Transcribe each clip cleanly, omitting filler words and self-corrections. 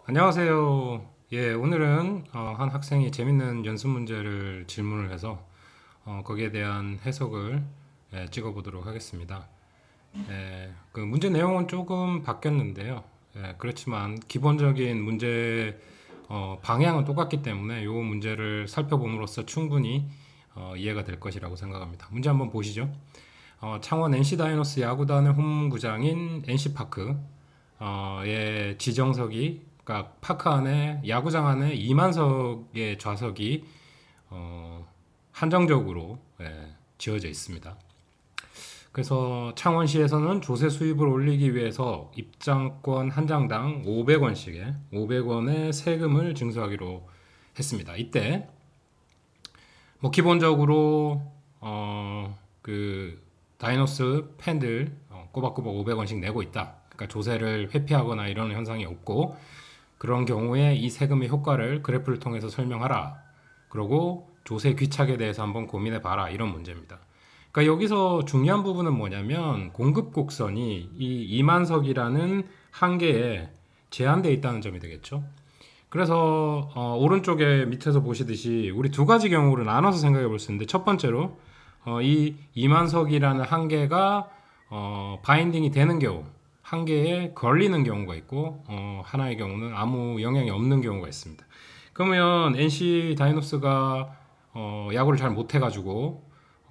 안녕하세요. 예, 오늘은 한 학생이 재밌는 연습 문제를 질문을 해서 거기에 대한 해석을 찍어보도록 하겠습니다. 그 문제 내용은 조금 바뀌었는데요. 그렇지만 기본적인 문제 방향은 똑같기 때문에 이 문제를 살펴봄으로써 충분히 이해가 될 것이라고 생각합니다. 문제 한번 보시죠. 창원 NC 다이노스 야구단의 홈구장인 NC파크 의 지정석이 그러니까 파크 안에 야구장 안에 2만석의 좌석이 한정적으로 지어져 있습니다. 그래서 창원시에서는 조세 수입을 올리기 위해서 입장권 한 장당 500원의 세금을 징수하기로 했습니다. 이때 뭐 기본적으로 그 다이노스 팬들 꼬박꼬박 500원씩 내고 있다. 그러니까 조세를 회피하거나 이런 현상이 없고 그런 경우에 이 세금의 효과를 그래프를 통해서 설명하라. 그리고 조세 귀착에 대해서 한번 고민해 봐라. 이런 문제입니다. 그러니까 여기서 중요한 부분은 뭐냐면 공급 곡선이 이 이만석이라는 한계에 제한되어 있다는 점이 되겠죠. 그래서 오른쪽에 밑에서 보시듯이 우리 두 가지 경우를 나눠서 생각해 볼 수 있는데 첫 번째로 이 이만석이라는 한계가 바인딩이 되는 경우 한계에 걸리는 경우가 있고 하나의 경우는 아무 영향이 없는 경우가 있습니다. 그러면 NC 다이노스가 야구를 잘 못해가지고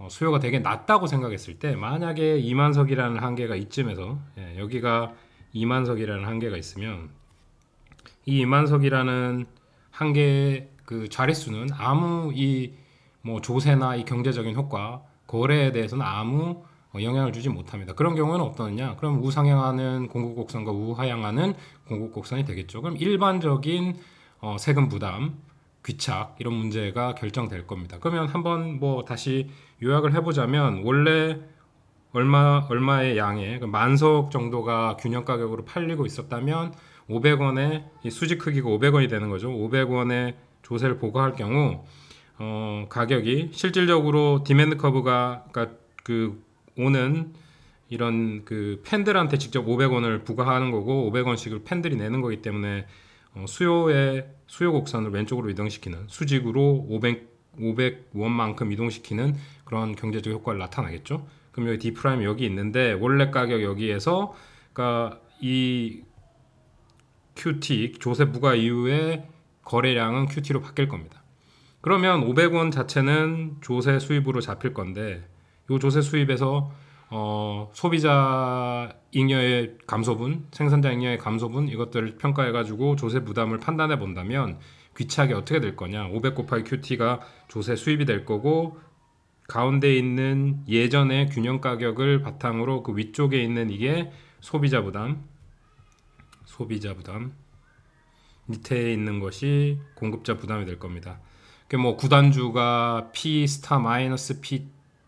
수요가 되게 낮다고 생각했을 때 만약에 이만석이라는 한계가 이쯤에서 여기가 이만석이라는 한계가 있으면 이 이만석이라는 한계의 그 자릿수는 아무 이 뭐 조세나 이 경제적인 효과 거래에 대해서는 아무 영향을 주지 못합니다. 그런 경우는 어떠냐? 그럼 우상향하는 공급곡선과 우하향하는 공급곡선이 되겠죠. 그럼 일반적인 세금 부담, 귀착 이런 문제가 결정될 겁니다. 그러면 한번 뭐 다시 요약을 해보자면 원래 얼마의 양의 만석 정도가 균형 가격으로 팔리고 있었다면 500원의 수지 크기가 500원이 되는 거죠. 500원의 조세를 부과할 경우 가격이 실질적으로 디맨드 커브가 그러니까 그 오는 이런 그 팬들한테 직접 500원을 부과하는 거고 500원씩을 팬들이 내는 거기 때문에 수요 곡선을 왼쪽으로 이동시키는 수직으로 500원만큼 이동시키는 그런 경제적 효과를 나타나겠죠. 그럼 여기 D 프라임 여기 있는데 원래 가격 여기에서 그러니까 이 QT 조세 부과 이후에 거래량은 QT로 바뀔 겁니다. 그러면 500원 자체는 조세 수입으로 잡힐 건데 이 조세 수입에서 소비자 잉여의 감소분, 생산자 잉여의 감소분 이것들을 평가해가지고 조세 부담을 판단해 본다면 귀착이 어떻게 될 거냐? 500 곱하기 QT가 조세 수입이 될 거고 가운데 있는 예전의 균형 가격을 바탕으로 그 위쪽에 있는 이게 소비자 부담 밑에 있는 것이 공급자 부담이 될 겁니다. 뭐 구단주가 P 스타 마이너스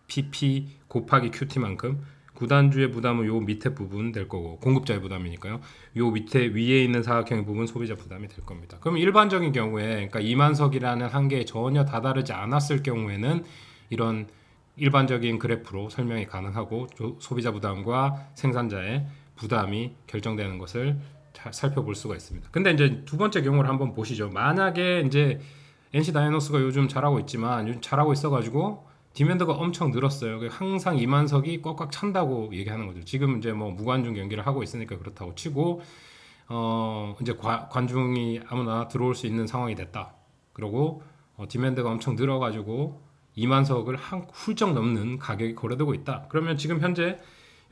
PP 곱하기 QT만큼 구단주의 부담은 요 밑에 부분 될 거고 공급자의 부담이니까요. 요 밑에 위에 있는 사각형의 부분 소비자 부담이 될 겁니다. 그럼 일반적인 경우에 그러니까 이만석이라는 한계에 전혀 다다르지 않았을 경우에는 이런 일반적인 그래프로 설명이 가능하고 소비자 부담과 생산자의 부담이 결정되는 것을 살펴볼 수가 있습니다. 근데 이제 두 번째 경우를 한번 보시죠. 만약에 이제 NC 다이노스가 요즘 잘하고 있지만 요즘 잘하고 있어가지고 디맨드가 엄청 늘었어요. 항상 이만석이 꽉꽉 찬다고 얘기하는 거죠. 지금 이제 뭐 무관중 경기를 하고 있으니까 그렇다고 치고 이제 관중이 아무나 들어올 수 있는 상황이 됐다. 그리고 디맨드가 엄청 늘어가지고 2만석을 훌쩍 넘는 가격이 거래되고 있다. 그러면 지금 현재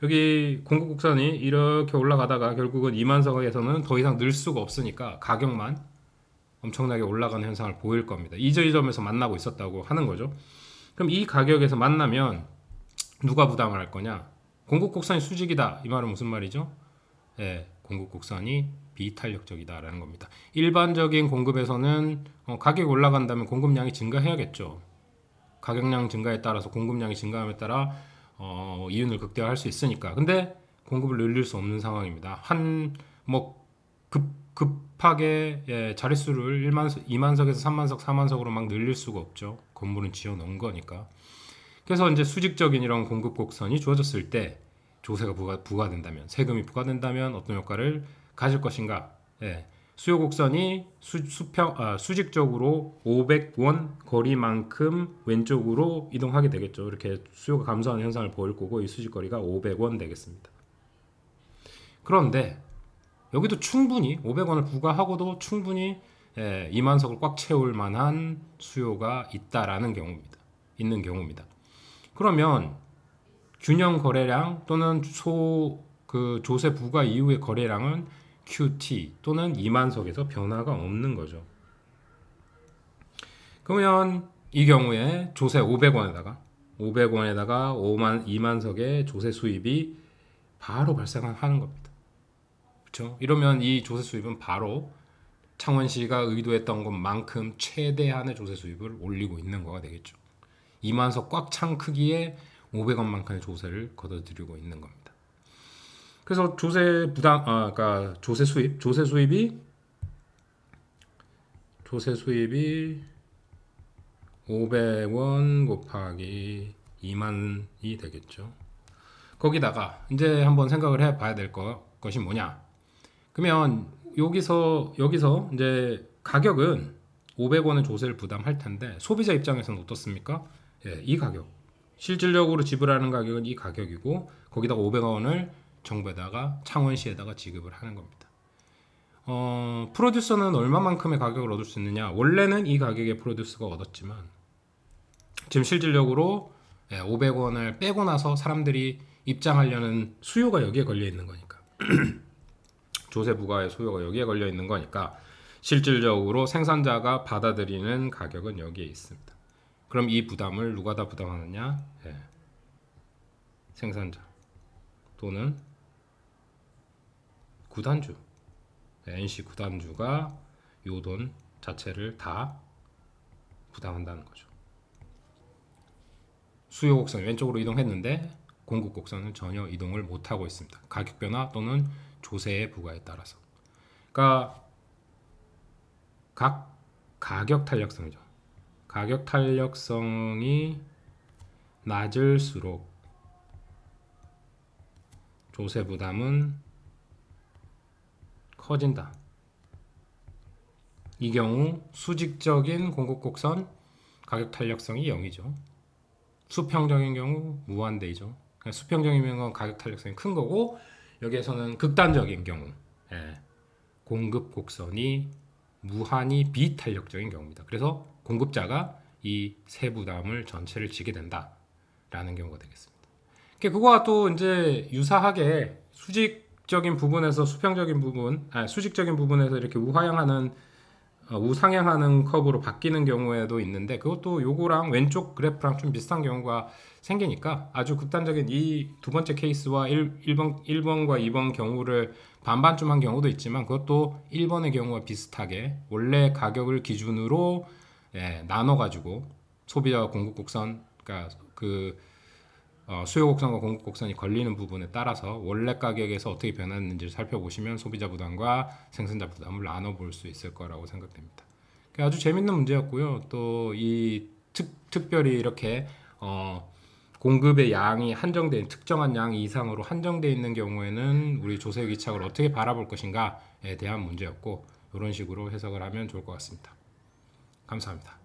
여기 공급 곡선이 이렇게 올라가다가 결국은 2만석에서는 더 이상 늘 수가 없으니까 가격만 엄청나게 올라가는 현상을 보일 겁니다. 이 지점에서 만나고 있었다고 하는 거죠. 그럼 이 가격에서 만나면 누가 부담을 할 거냐? 공급 곡선이 수직이다. 이 말은 무슨 말이죠? 공급 곡선이 비탄력적이다라는 겁니다. 일반적인 공급에서는 가격이 올라간다면 공급량이 증가해야겠죠. 가격량 증가에 따라서 공급량이 증가함에 따라 이윤을 극대화할 수 있으니까. 근데 공급을 늘릴 수 없는 상황입니다. 뭐 급하게 자릿수를 2만석에서 3만석, 4만석으로 막 늘릴 수가 없죠. 건물은 지어 놓은 거니까. 그래서 이제 수직적인 이런 공급 곡선이 주어졌을 때 조세가 부과된다면, 세금이 부과된다면 어떤 효과를 가질 것인가? 수요 곡선이 수직적으로 500원 거리만큼 왼쪽으로 이동하게 되겠죠. 이렇게 수요가 감소하는 현상을 보일 거고 이 수직거리가 500원 되겠습니다. 그런데 여기도 충분히 500원을 부과하고도 충분히 2만석을 꽉 채울 만한 수요가 있는 경우입니다. 그러면 균형 거래량 또는 조세 부과 이후의 거래량은 QT 또는 2만석에서 변화가 없는 거죠. 그러면 이 경우에 조세 500원에다가 2만석의 조세 수입이 바로 발생하는 겁니다. 그렇죠? 이러면 이 조세 수입은 바로 창원시가 의도했던 것만큼 최대한의 조세 수입을 올리고 있는 거가 되겠죠. 2만석 꽉 찬 크기에 500원만큼의 조세를 걷어들이고 있는 겁니다. 그래서 그러니까 조세 수입이 500원 곱하기 2만이 되겠죠. 거기다가 이제 한번 생각을 해봐야 될 것이 뭐냐? 그러면 여기서 이제 가격은 500원의 조세를 부담할 텐데 소비자 입장에서는 어떻습니까? 이 가격, 실질적으로 지불하는 가격은 이 가격이고 거기다가 500원을 정부에다가 창원시에다가 지급을 하는 겁니다. 프로듀서는 얼마만큼의 가격을 얻을 수 있느냐? 원래는 이 가격에 프로듀서가 얻었지만 지금 실질적으로 500원을 빼고 나서 사람들이 입장하려는 수요가 여기에 걸려 있는 거니까 조세 부과의 수요가 여기에 걸려 있는 거니까 실질적으로 생산자가 받아들이는 가격은 여기에 있습니다. 그럼 이 부담을 누가 다 부담하느냐? 생산자 또는 구단주, NC 구단주가 요 돈 자체를 다 부담한다는 거죠. 수요 곡선 왼쪽으로 이동했는데 공급 곡선은 전혀 이동을 못하고 있습니다. 가격 변화 또는 조세의 부과에 따라서. 그러니까 각 가격 탄력성이죠. 가격 탄력성이 낮을수록 조세 부담은 커진다. 이 경우 수직적인 공급 곡선 가격 탄력성이 0이죠. 수평적인 경우 무한대이죠. 수평적이면 가격 탄력성이 큰 거고 여기에서는 극단적인 경우 공급 곡선이 무한히 비탄력적인 경우입니다. 그래서 공급자가 이 세부담을 전체를 지게 된다라는 경우가 되겠습니다. 그거와 또 이제 유사하게 수직적인 부분에서 수직적인 부분에서 이렇게 우상향하는 컵으로 바뀌는 경우에도 있는데 그것도 요거랑 왼쪽 그래프랑 좀 비슷한 경우가 생기니까 아주 극단적인 이 두 번째 케이스와 1번과 2번 경우를 반반쯤 한 경우도 있지만 그것도 1번의 경우와 비슷하게 원래 가격을 기준으로 나눠가지고 소비자와 공급 곡선, 그러니까 수요 곡선과 공급 곡선이 걸리는 부분에 따라서 원래 가격에서 어떻게 변했는지를 살펴보시면 소비자 부담과 생산자 부담을 나눠볼 수 있을 거라고 생각됩니다. 아주 재밌는 문제였고요. 또 이 특별히 이렇게 공급의 양이 한정된 특정한 양 이상으로 한정되어 있는 경우에는 우리 조세 기착을 어떻게 바라볼 것인가에 대한 문제였고 이런 식으로 해석을 하면 좋을 것 같습니다. 감사합니다.